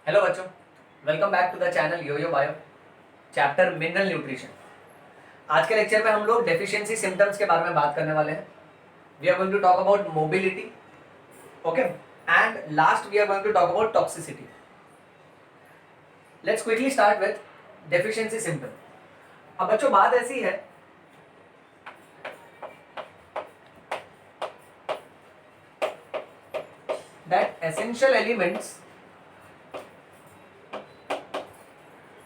Hello बच्चों, welcome back to the channel YoYo Bio chapter mineral nutrition. आज के lecture में हम लोग डेफिशिएंसी सिम्टम्स के बारे में बात करने वाले हैं। We are going to talk about mobility, okay, and last we are going to talk about toxicity. Let's quickly start with deficiency symptom. अब बच्चों बात ऐसी है that essential elements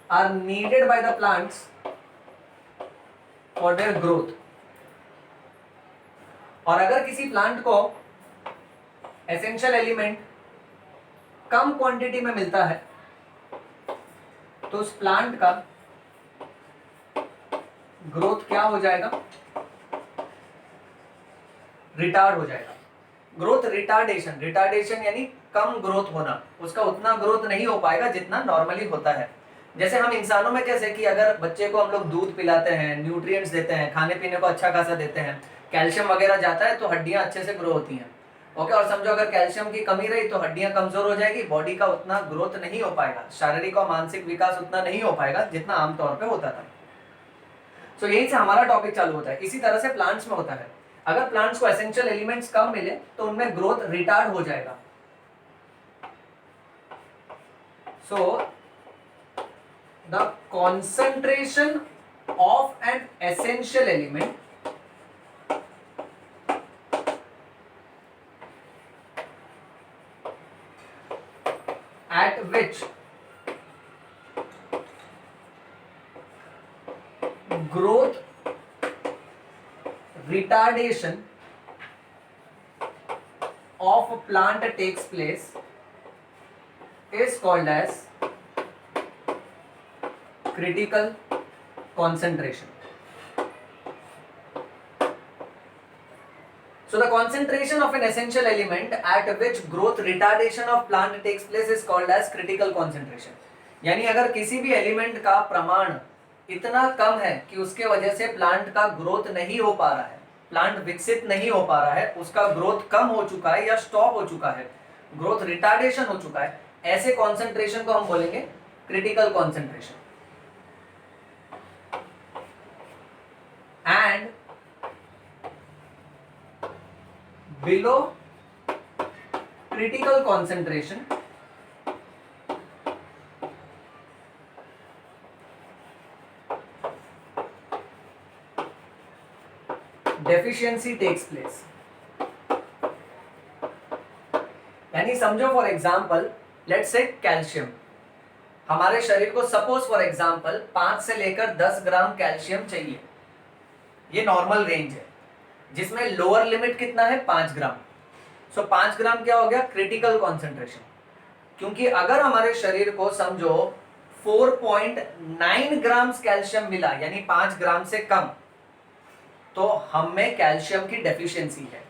are needed by the plants for their growth। और अगर किसी plant को essential element कम quantity में मिलता है तो उस प्लांट का ग्रोथ क्या हो जाएगा? रिटार्ड हो जाएगा। ग्रोथ रिटार्डेशन, रिटार्डेशन यानी कम ग्रोथ होना, उसका उतना ग्रोथ नहीं हो पाएगा जितना नॉर्मली होता है। जैसे हम इंसानों में कैसे कि अगर बच्चे को हम लोग दूध पिलाते हैं, न्यूट्रिएंट्स देते हैं, खाने पीने को अच्छा खासा देते हैं, कैल्शियम वगैरह जाता है तो हड्डियां अच्छे से ग्रो होती हैं। ओके, और समझो अगर कैल्शियम की कमी रही तो हड्डियां कमजोर हो जाएगी, बॉडी का उतना ग्रोथ नहीं हो पाएगा, शारीरिक और मानसिक विकास उतना नहीं हो पाएगा जितना आमतौर पर होता था। सो यही से हमारा टॉपिक चालू होता है। इसी तरह से प्लांट्स में होता है। अगर प्लांट्स को एसेंशियल एलिमेंट्स कम मिले तो उनमें ग्रोथ रिटार्ड हो जाएगा। सो the concentration of an essential element at which growth retardation of a plant takes place is called as critical concentration। So the concentration of an essential element at which growth retardation of plant takes place is called as critical concentration। यानी अगर किसी भी element का प्रमाण इतना कम है कि उसके वजह से प्लांट का ग्रोथ नहीं हो पा रहा है, प्लांट विकसित नहीं हो पा रहा है, उसका ग्रोथ कम हो चुका है या स्टॉप हो चुका है, ग्रोथ रिटार्डेशन हो चुका है, ऐसे कॉन्सेंट्रेशन को हम बोलेंगे critical concentration. And below critical concentration deficiency takes place। यानी समझो for example let's say calcium, हमारे शरीर को सपोज फॉर एग्जाम्पल 5 से लेकर 10 ग्राम कैल्शियम चाहिए, ये नॉर्मल रेंज है, जिसमें लोअर लिमिट कितना है 5 ग्राम। सो 5 ग्राम क्या हो गया? Critical concentration. क्योंकि अगर हमारे शरीर को समझो 4.9 ग्राम कैल्शियम मिला यानी 5 ग्राम से कम, तो हम में कैल्शियम की डेफिशिएंसी है।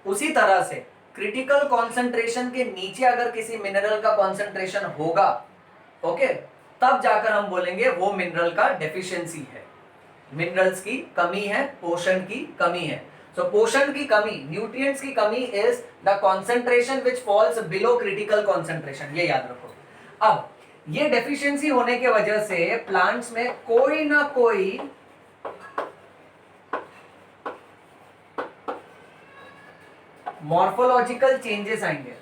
उसी तरह से क्रिटिकल कॉन्सेंट्रेशन के नीचे अगर किसी मिनरल का कॉन्सेंट्रेशन होगा, ओके, तब जाकर हम बोलेंगे वो मिनरल का डेफिशिएंसी है, मिनरल्स की कमी है, पोषण की कमी है। सो पोषण की कमी, न्यूट्रिएंट्स की कमी is the concentration which falls below critical concentration, ये याद रखो। अब ये डेफिशिएंसी होने की वजह से प्लांट्स में कोई ना कोई मॉर्फोलॉजिकल चेंजेस आएंगे।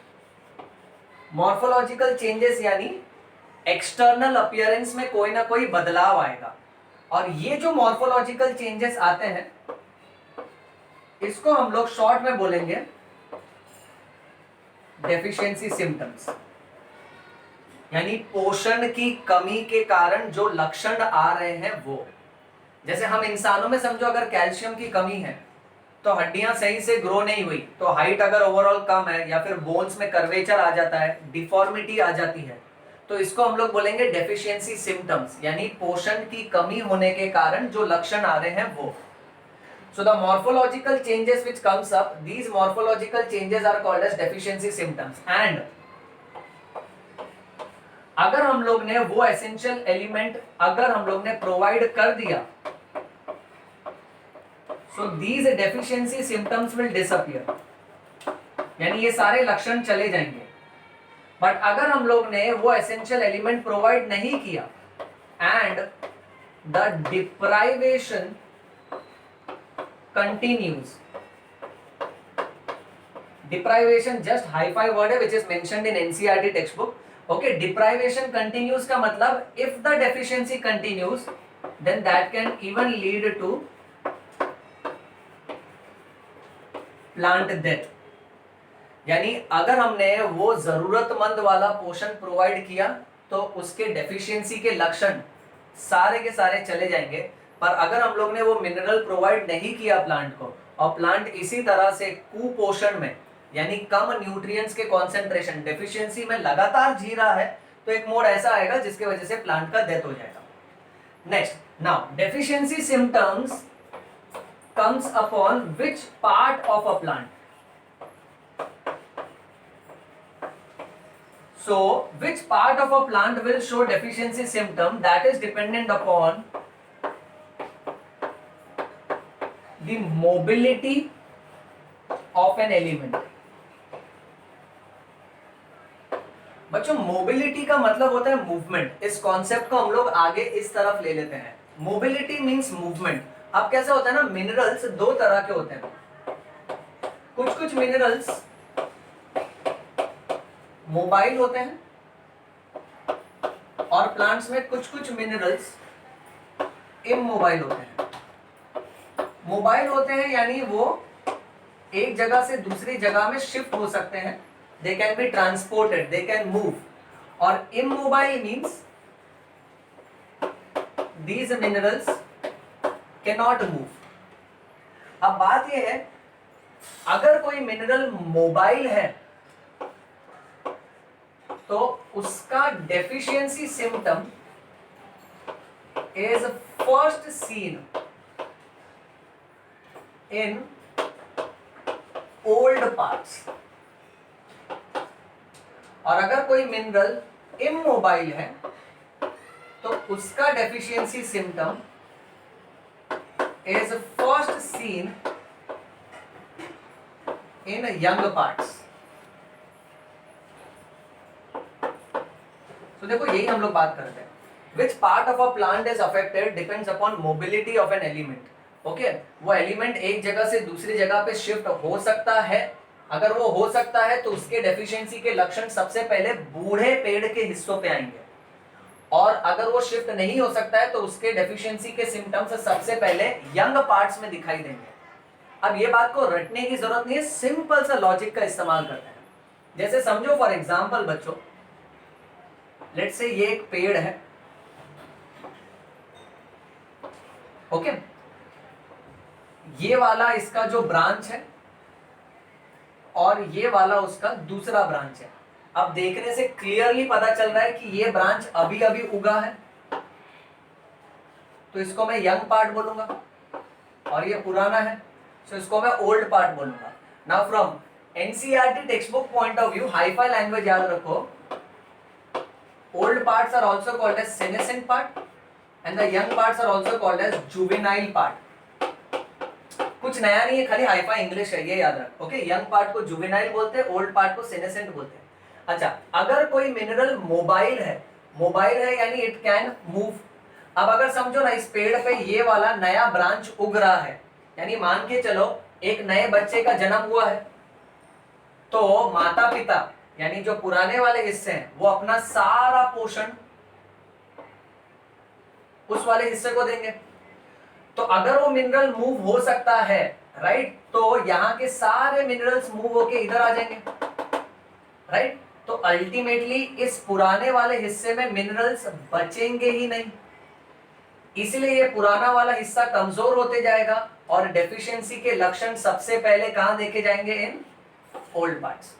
मॉर्फोलॉजिकल चेंजेस यानी एक्सटर्नल अपीयरेंस में कोई ना कोई बदलाव आएगा, और ये जो मॉर्फोलॉजिकल चेंजेस आते हैं इसको हम लोग शॉर्ट में बोलेंगे डेफिशिएंसी सिम्टम्स। यानी पोषण की कमी के कारण जो लक्षण आ रहे हैं वो, जैसे हम इंसानों में समझो अगर कैल्शियम की कमी है तो हड्डियां सही से ग्रो नहीं हुई, तो हाइट अगर ओवरऑल कम है या फिर बोन्स में कर्वेचर आ जाता है, डिफॉर्मिटी आ जाती है, तो इसको हम लोग बोलेंगे डेफिशिएंसी सिम्टम्स, यानी पोषण की कमी होने के कारण जो लक्षण आ रहे हैं वो। So the morphological changes which comes up, these morphological changes are called as deficiency symptoms. And अगर हम लोग ने वो एसेंशियल एलिमेंट अगर हम लोग ने प्रोवाइड कर दिया, so these deficiency symptoms will disappear, यानी ये सारे लक्षण चले जाएंगे। बट अगर हम लोग ने वो एसेंशियल एलिमेंट प्रोवाइड नहीं किया and the deprivation continues, deprivation just hi-fi word है which is mentioned in NCERT text book. Okay, deprivation continues का मतलब if the deficiency continues then that can even lead to plant death. यानी अगर हमने वो जरूरतमंद वाला पोषण प्रोवाइड किया तो उसके डेफिशिएंसी के लक्षण सारे के सारे चले जाएंगे. पर अगर हम लोग ने वो मिनरल प्रोवाइड नहीं किया प्लांट को और प्लांट इसी तरह से कुपोषण में यानी कम न्यूट्रिएंट्स के कॉन्सेंट्रेशन डेफिशिएंसी में लगातार जी रहा है तो एक मोड ऐसा आएगा जिसके वजह से प्लांट का डेथ हो जाएगा. Next, now deficiency symptoms comes upon which part of a plant. So which part of a plant will show deficiency symptom, that is dependent upon the mobility of an element. बच्चों mobility का मतलब होता है movement. इस concept को हम लोग आगे इस तरफ ले लेते हैं. Mobility means movement. अब कैसा होता है ना, मिनरल्स दो तरह के होते हैं. कुछ कुछ मिनरल्स मोबाइल होते हैं और प्लांट्स में कुछ कुछ मिनरल्स इमोबाइल होते हैं. मोबाइल होते हैं यानी वो एक जगह से दूसरी जगह में शिफ्ट हो सकते हैं. They can be transported, they can move. और immobile means these minerals cannot move. अब बात यह है, अगर कोई मिनरल मोबाइल है तो उसका deficiency symptom is first seen in old parts. और अगर कोई मिनरल इमोबाइल है तो उसका deficiency symptom is first seen in young parts. So देखो यही हम लोग बात करते हैं. Which part of a plant is affected depends upon mobility of an element. Okay, वो एलिमेंट एक जगह से दूसरी जगह पे शिफ्ट हो सकता है. अगर वो हो सकता है तो उसके डेफिशिएंसी के लक्षण सबसे पहले बूढ़े पेड़ के हिस्सों पे आएंगे. और अगर वो शिफ्ट नहीं हो सकता है तो उसके डेफिशिएंसी के सिम्टम्स सबसे पहले यंग पार्ट्स में दिखाई देंगे. अब ये बात को रटने की जरूरत नहीं है, सिंपल सा लॉजिक का इस्तेमाल करते हैं. जैसे समझो फॉर एग्जांपल बच्चों, लेट्स से ये एक पेड़ है. ओके, ये वाला इसका जो ब्रांच है और ये वाला उसका दूसरा ब्रांच है. अब देखने से क्लियरली पता चल रहा है कि ये ब्रांच अभी अभी उगा है तो इसको मैं यंग पार्ट बोलूंगा और ये पुराना है तो इसको मैं ओल्ड पार्ट बोलूंगा. Now from NCERT text book point of view, hi-fi language याद रखो, old parts are also called as senescent part and the young parts are also called as juvenile part. कुछ नया नहीं है, खाली हाई-फाई इंग्लिश है, ये याद रख. ओके, यंग पार्ट को जुवेनाइल बोलते हैं, ओल्ड पार्ट को सेनेसेंट बोलते हैं. अच्छा, अगर कोई मिनरल मोबाइल है यानी इट कैन मूव. अब अगर समझो ना इस पेड़ पे ये वाला नया ब्रांच उग रहा है, यानी मान के चलो एक नए बच्चे का जन्म हुआ है तो माता पिता यानी जो पुराने वाले हिस्से हैं वो अपना सारा पोषण उस वाले हिस्से को देंगे. तो अगर वो मिनरल मूव हो सकता है, राइट, तो यहाँ के सारे मिनरल्स मूव होके इधर आ जाएंगे, राइट. तो अल्टीमेटली इस पुराने वाले हिस्से में मिनरल्स बचेंगे ही नहीं, इसलिए ये पुराना वाला हिस्सा कमजोर होते जाएगा और डेफिशिएंसी के लक्षण सबसे पहले कहां देखे जाएंगे, इन ओल्ड पार्ट्स.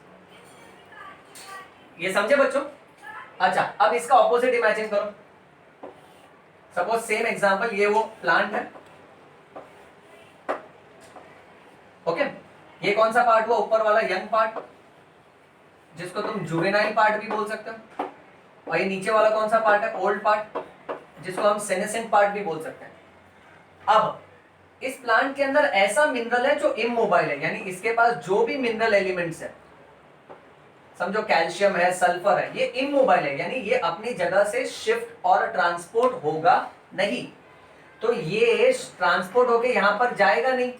ये समझे बच्चों? अच्छा, अब इसका ऑपोजिट इमेजिन करो. सपोज सेम एग्जांपल, ये वो प्लांट है. ओके, ये कौन सा पार्ट हुआ, ऊपर वाला यंग पार्ट जिसको तुम जुवेनाइल पार्ट भी बोल सकते हो. और ये नीचे वाला कौन सा पार्ट है, ओल्ड पार्ट, जिसको हम सेनेसेंट पार्ट भी बोल सकते हैं. अब इस प्लांट के अंदर ऐसा मिनरल है जो इमोबाइल है, यानी इसके पास जो भी मिनरल एलिमेंट्स है समझो कैल्शियम है, सल्फर है, ये इमोबाइल है, यानी ये अपनी जगह से शिफ्ट और ट्रांसपोर्ट होगा नहीं। तो ये ट्रांसपोर्ट होके यहां पर जाएगा नहीं,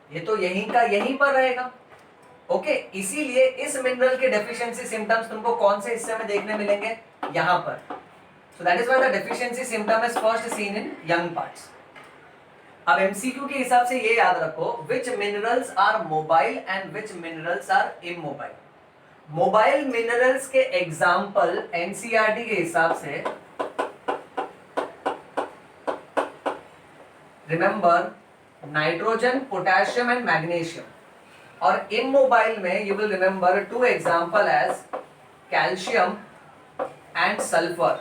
ये तो यहीं का यहीं पर रहेगा। ओके, इसीलिए इस मिनरल के डेफिशिएंसी सिम्टम्स तुमको कौन से हिस्से में देखने मिलेंगे, यहां पर। So that is why the deficiency symptom is first seen in young parts. अब एमसीक्यू के हिसाब से ये याद रखो, which minerals are mobile and which minerals are immobile. Mobile minerals के एग्जाम्पल एनसीईआरटी के हिसाब से remember nitrogen, potassium and magnesium. और इमोबाइल में you will remember two example as calcium and sulphur.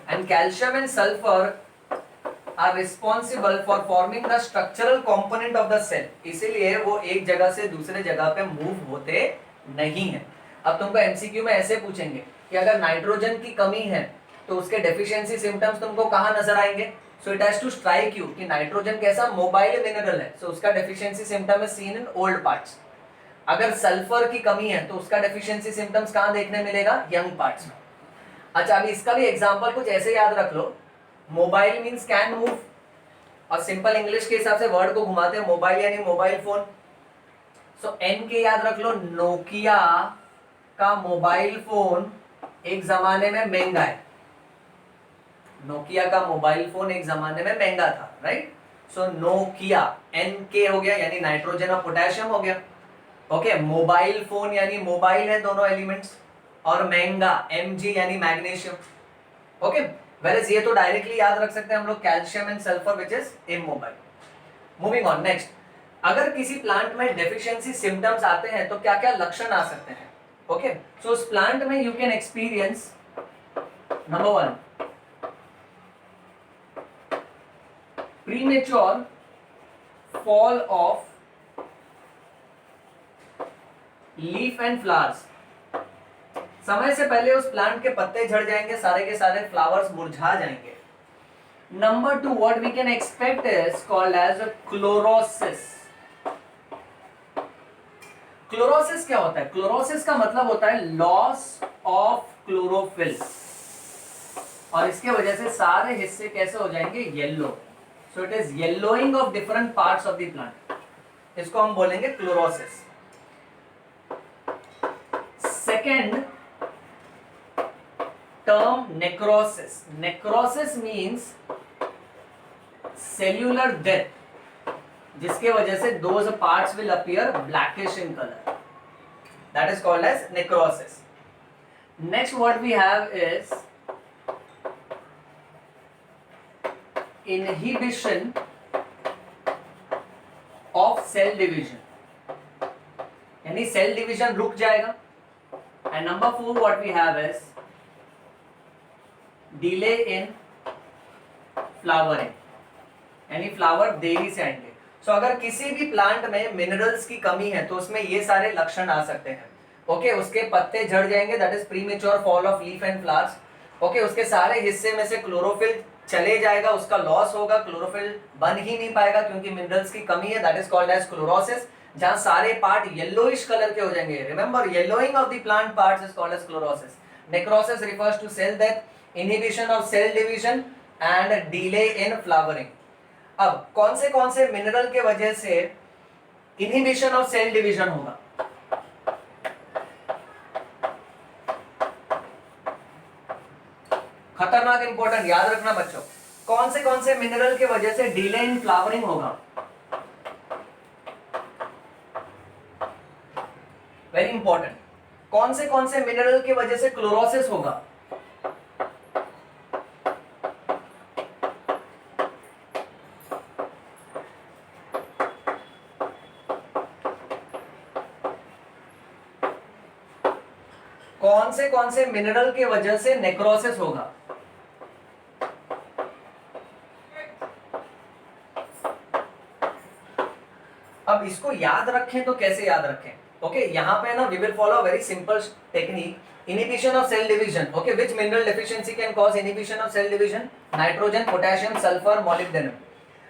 And calcium and sulphur are responsible for forming the structural component of the cell, इसीलिए वो एक जगह से दूसरे जगह पे मूव होते नहीं है। अब तुमको एमसीक्यू में ऐसे पूछेंगे कि अगर नाइट्रोजन की कमी है तो उसके डेफिशिएंसी सिम्टम्स तुमको कहां नजर आएंगे। So it has to strike you कि नाइट्रोजन कैसा मोबाइल मिनरल है, सो उसका deficiency symptom is seen in old parts. अगर सल्फर की कमी है तो उसका डेफिशिएंसी सिम्टम्स कहां देखने मिलेगा, यंग पार्ट्स में। अच्छा, अभी इसका भी एग्जांपल कुछ ऐसे याद रख लो, मोबाइल मींस कैन मूव, और सिंपल इंग्लिश के हिसाब से वर्ड को घुमाते हैं, मोबाइल यानी मोबाइल फोन। सो एन के याद रख लो, नोकिया का मोबाइल फोन एक जमाने में महंगा है। नोकिया का मोबाइल फोन एक जमाने में महंगा था, राइट। सो नोकिया, एन के हो गया यानी नाइट्रोजन और पोटेशियम हो गया। ओके, मोबाइल फोन यानी मोबाइल है दोनों एलिमेंट्स, और महंगा Mg यानी मैग्नीशियम। ओके, वेरएज ये तो डायरेक्टली याद रख सकते हैं हम लोग, calcium and sulphur which is immobile. Moving on, next, अगर किसी प्लांट में डेफिशिएंसी सिम्टम्स आते हैं तो क्या क्या लक्षण आ सकते हैं। ओके, सो उस प्लांट में you can experience number 1 premature fall of leaf and flowers, समय से पहले उस प्लांट के पत्ते झड़ जाएंगे, सारे के सारे फ्लावर्स मुरझा जाएंगे। Number 2 what we can expect is called as chlorosis. Chlorosis क्या होता है, क्लोरोसिस का मतलब होता है लॉस ऑफ क्लोरोफिल, और इसके वजह से सारे हिस्से कैसे हो जाएंगे, yellow. So it is yellowing of different parts of the plant, इसको हम बोलेंगे chlorosis. Second term necrosis. Necrosis means cellular death, जिसके वजह से those parts will appear blackish in color. That is called as necrosis. Next what we have is inhibition of cell division, यानी cell division रुक जाएगा। And number 4 what we have is delay in flowering, यानी flower देरी से आएंगे। सो अगर किसी भी प्लांट में मिनरल्स की कमी है तो उसमें ये सारे लक्षण आ सकते हैं। ओके, उसके पत्ते झड़ जाएंगे, that is premature fall of leaf and flowers. Okay, उसके सारे हिस्से में से क्लोरोफिल चले जाएगा, उसका लॉस होगा, क्लोरोफिल बन ही नहीं पाएगा क्योंकि मिनरल्स की कमी है, that is called as chlorosis. जहां सारे पार्ट येलोइश कलर के हो जाएंगे, remember yellowing of the plant parts is called as chlorosis. Necrosis refers to cell death, inhibition of cell division and delay in flowering. अब कौन से mineral के वजह से इनहिबिशन ऑफ सेल डिवीजन होगा, खतरनाक इंपॉर्टेंट, याद रखना बच्चों, कौन से मिनरल के वजह से डिले इन फ्लावरिंग होगा, वेरी इंपॉर्टेंट। कौन से मिनरल की वजह से क्लोरोसिस होगा, कौन से मिनरल की वजह से नेक्रोसिस होगा। अब इसको याद रखें तो कैसे याद रखें, ओके, यहां पे ना we will follow very simple technique, inhibition of cell division. Okay, which mineral deficiency can cause inhibition of cell division, nitrogen, potassium, sulphur, molybdenum.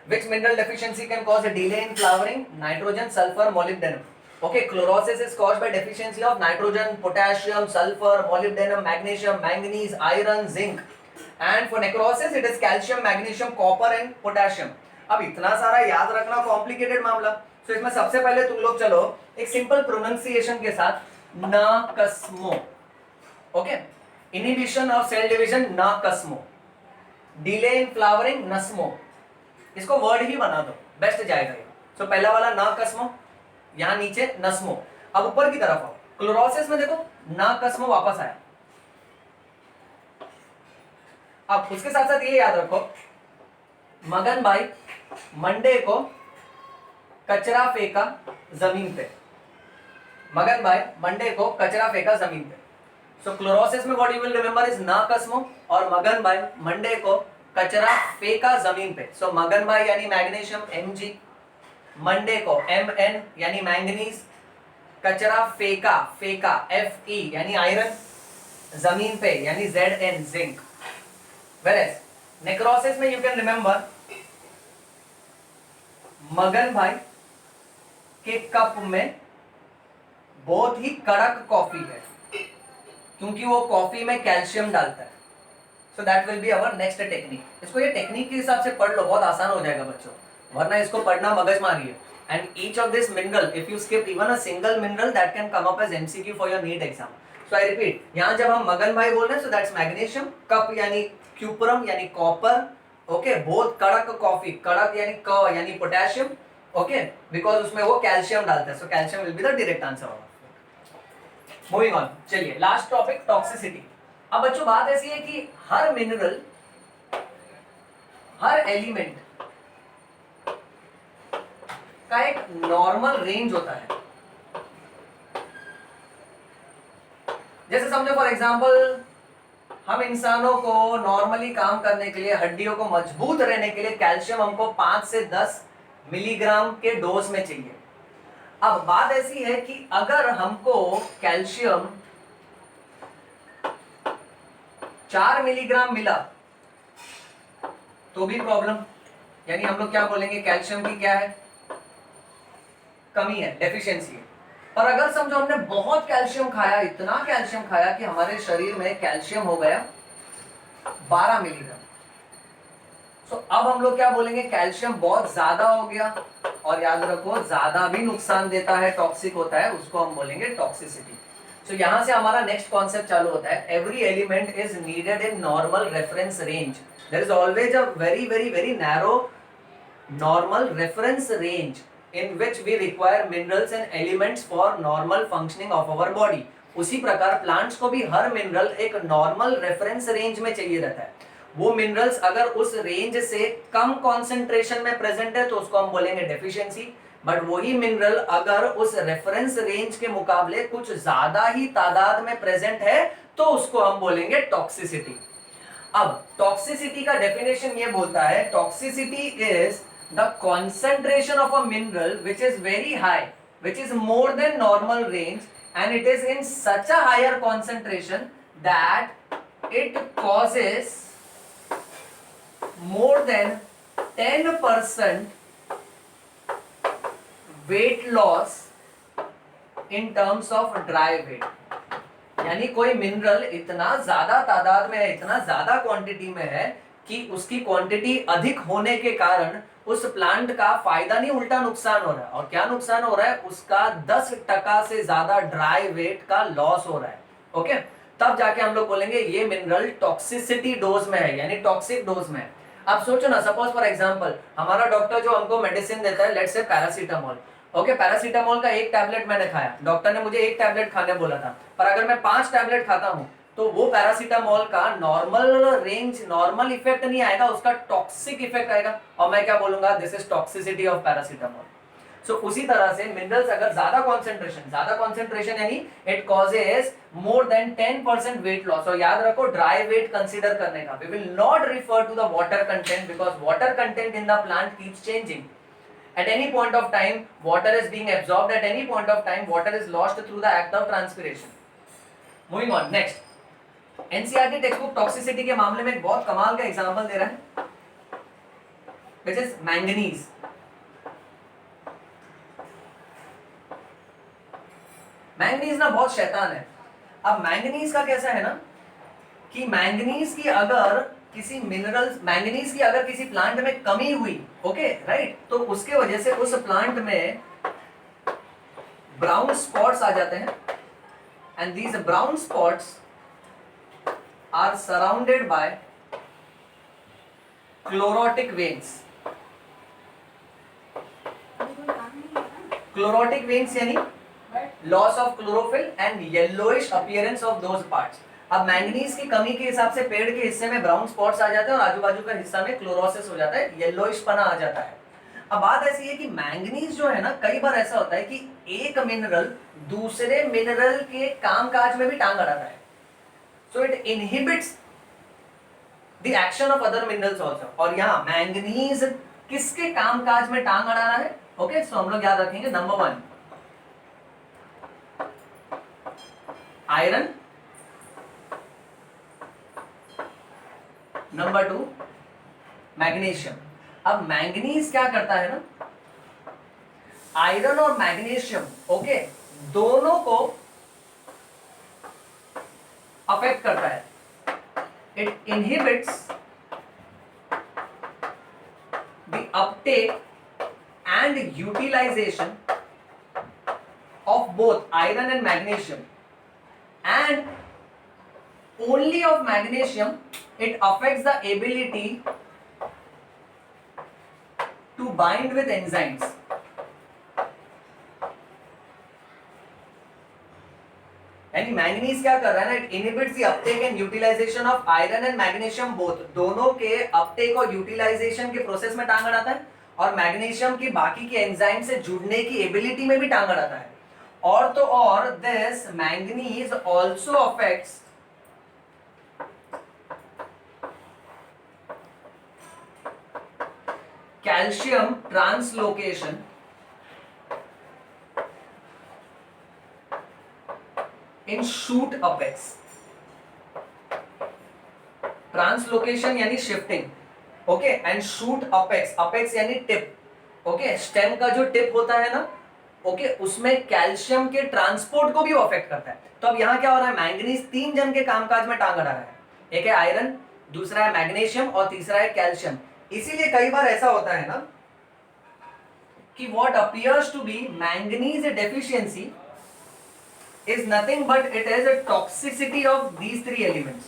Which mineral deficiency can cause a delay in flowering, nitrogen, sulphur, molybdenum. Okay, chlorosis is caused by deficiency of nitrogen, potassium, sulfur, molybdenum, magnesium, manganese, iron, zinc. And for necrosis it is calcium, magnesium, copper and potassium. अब इतना सारा याद रखना complicated मामला, तो इसमें सबसे पहले तुम लोग चलो एक सिंपल प्रोनाउंसिएशन के साथ, नाकस्मो. Okay, inhibition of cell division नाकस्मो, डिले इन फ्लावरिंग नस्मो. इसको वर्ड ही बना दो, बेस्ट जाएगा ये. तो पहला वाला नाकस्मो, यहां नीचे नस्मो. अब ऊपर की तरफ आओ, क्लोरोसिस में देखो नाकस्मो वापस आया. अब उसके साथ साथ ये याद रखो, मगन भाई मंडे को कचरा फेंका जमीन पे. मगन भाई मंडे को कचरा फेंका जमीन पे. सो क्लोरोसिस में what you will remember is नाकस्मो, और मगन भाई मंडे को कचरा फेंका जमीन पे. सो मगन भाई यानी मैग्नीशियम Mg, मंडे को Mn यानी मैंगनीज, कचरा फेंका फेंका Fe यानी आयरन, जमीन पे यानी Zn जिंक. Whereas नेक्रोसिस में यू कैन रिमेंबर मगन भाई के कप में बहुत ही कड़क कॉफी है, क्योंकि वो कॉफी में कैल्शियम डालता है. So that will be our next technique. इसको ये टेक्निक के हिसाब से पढ़ लो, बहुत आसान हो जाएगा बच्चों, वरना इसको पढ़ना मगजमारी है. And each of this mineral, if you skip even a single mineral, that can come up as MCQ for your NEET exam. So I repeat, यहां जब हम मगन भाई बोल रहे हैं, सो दैट्स मैग्नीशियम, कप यानी क्यूपरम यानी कॉपर. ओके, बहुत कड़क कॉफी, कड़क यानी क यानी पोटेशियम. ओके, बिकॉज उसमें वो कैल्शियम डालता है. So calcium will be the direct answer. Moving on, चलिए लास्ट टॉपिक टॉक्सिसिटी. अब बच्चों बात ऐसी है कि हर मिनरल, हर एलिमेंट का एक नॉर्मल रेंज होता है. जैसे समझो फॉर एग्जांपल, हम इंसानों को नॉर्मली काम करने के लिए, हड्डियों को मजबूत रहने के लिए कैल्शियम हमको 5 से 10 मिलीग्राम के डोज में चाहिए. अब बात ऐसी है कि अगर हमको कैल्शियम 4 मिलीग्राम मिला तो भी प्रॉब्लम, यानी हम लोग क्या बोलेंगे, कैल्शियम की क्या है, कमी है, डेफिशिएंसी है. और अगर समझो हमने बहुत कैल्शियम खाया, इतना कैल्शियम खाया कि हमारे शरीर में कैल्शियम हो गया 12 मिलीग्राम, सो अब हम लोग क्या बोलेंगे, कैल्शियम बहुत ज्यादा हो गया. और याद रखो, ज्यादा भी नुकसान देता है, टॉक्सिक होता है, उसको हम बोलेंगे टॉक्सिसिटी. सो यहां से हमारा नेक्स्ट कॉन्सेप्ट चालू होता है. Every element is needed in normal reference range. There is always a very very very narrow normal reference range in which we require minerals and elements for normal functioning of our body. उसी प्रकार plants को भी हर mineral एक normal reference range में चाहिए रहता है. वो मिनरल्स अगर उस रेंज से कम कॉन्सेंट्रेशन में प्रेजेंट है तो उसको हम बोलेंगे डेफिशिएंसी. बट वही मिनरल अगर उस रेफरेंस रेंज के मुकाबले कुछ ज्यादा ही तादाद में प्रेजेंट है तो उसको हम बोलेंगे टॉक्सिसिटी. अब टॉक्सिसिटी का डेफिनेशन ये बोलता है, toxicity is the concentration of a mineral which is very high, which is more than normal range, and it is in such a higher concentration that it causes more than 10% weight loss in terms of dry weight. यानी कोई mineral इतना ज्यादा तादाद में है, इतना ज्यादा quantity में है कि उसकी क्वांटिटी अधिक होने के कारण उस प्लांट का फायदा नहीं, उल्टा नुकसान हो रहा है. और क्या नुकसान हो रहा है, उसका 10% से ज्यादा ड्राई वेट का लॉस हो रहा है. ओके, तब जाके हम लोग बोलेंगे ये मिनरल टॉक्सिसिटी डोज में है, यानी टॉक्सिक डोज में है. अब सोचो ना, सपोज फॉर एग्जांपल हमारा डॉक्टर जो हमको मेडिसिन देता है, let's say paracetamol. Okay, paracetamol का एक टैबलेट मैंने खाया, डॉक्टर ने मुझे एक टैबलेट खाने बोला था, पर अगर मैं 5 टैबलेट खाता हूं तो वो पैरासीटामोल का नॉर्मल रेंज, नॉर्मल इफेक्ट नहीं आएगा, उसका टॉक्सिक इफेक्ट आएगा. और मैं क्या बोलूंगा, this is toxicity of paracetamol. So उसी तरह से मिनरल्स अगर ज्यादा कॉन्सेंट्रेशन यानी it causes more than 10% weight loss. और याद रखो, ड्राई वेट कंसीडर करने का, we will not refer to the water content, because water content in the plant keeps changing. At any point of time, water is being absorbed. At any point of time, water is lost through the act of transpiration. Moving on, next. NCERT text book toxicity के मामले में एक बहुत कमाल का example दे रहा है, which is manganese. Manganese ना बहुत शैतान है। अब मैंगनीज का कैसा है ना कि मैंगनीज की अगर किसी मिनरल, मैंगनीज की अगर किसी प्लांट में कमी हुई, ओके राइट, तो उसके वजह से उस प्लांट में ब्राउन स्पॉट्स आ जाते हैं, and these brown spots are surrounded by chlorotic veins. Chlorotic veins यानी loss of chlorophyll and yellowish appearance of those parts. अब मैंगनीज की कमी के हिसाब से पेड़ के हिस्से में ब्राउन स्पॉट्स आ जाते हैं और आजू बाजू का हिस्सा में क्लोरोसिस हो जाता है, येलोइश पना आ जाता है। अब बात ऐसी है कि मैंगनीज जो है ना, कई बार ऐसा होता है कि एक मिनरल दूसरे मिनरल के कामकाज में भी टांग अड़ाता है, so it inhibits the action of other minerals also. और यहाँ मैंगनीज किसके कामकाज में टांग अड़ा रहा है? ओके, सो हम लोग याद रखेंगे, नंबर 1 आयरन, नंबर 2 मैग्नीशियम। अब मैंगनीज क्या करता है ना, आयरन और मैग्नीशियम ओके दोनों को अफेक्ट करता है। It inhibits the uptake and utilization of both iron and magnesium, and only of magnesium it affects the ability to bind with enzymes। यानी मैंगनीज क्या कर रहा है ना, it inhibits the uptake and utilization of iron and magnesium both, दोनों के Uptake और utilisation के प्रोसेस में टांग अड़ाता है, और मैग्नीशियम की बाकी के एंजाइम से जुड़ने की एबिलिटी में भी टांग अड़ाता है। और तो और this manganese also affects calcium translocation in shoot apex. Translocation यानी shifting, okay, and shoot apex, apex यानी टिप, ओके, स्टेम का जो टिप होता है ना, ओके, उसमें कैल्शियम के ट्रांसपोर्ट को भी अफेक्ट करता है। तो अब यहां क्या हो रहा है, मैंगनीज 3 जन के कामकाज में टांग अड़ा रहा है, एक है आयरन, दूसरा है मैग्नीशियम और तीसरा है कैल्शियम। इसीलिए कई बार ऐसा होता है ना कि what appears to be manganese deficiency is nothing but it is a toxicity of these 3 elements।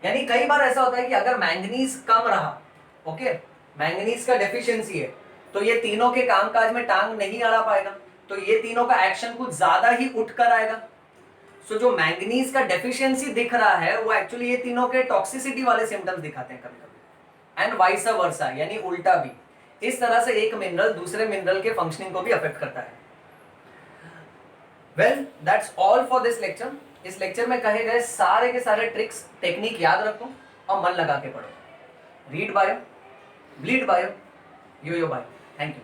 यानी कई बार ऐसा होता है कि अगर मैंगनीज कम रहा, ओके, मैंगनीज का डेफिशिएंसी है, तो ये तीनों के कामकाज में टांग नहीं अड़ा पाएगा, तो ये तीनों का एक्शन कुछ ज्यादा ही उठ कर आएगा। सो जो मैंगनीज का डेफिशिएंसी दिख रहा है वो एक्चुअली ये तीनों के टॉक्सिसिटी वाले सिम्टम्स दिखाते हैं कभी कभी, एंड वाइस वर्सा, यानी उल्टा भी। इस तरह से एक मिनरल दूसरे मिनरल के फंक्शनिंग को भी अफेक्ट करता है। Well that's all for this lecture. इस लेक्चर में कहे गए सारे के सारे ट्रिक्स टेक्निक याद रखो और मन लगा के पढ़ो। Read bio, bleed bio, yo yo bio. Thank you.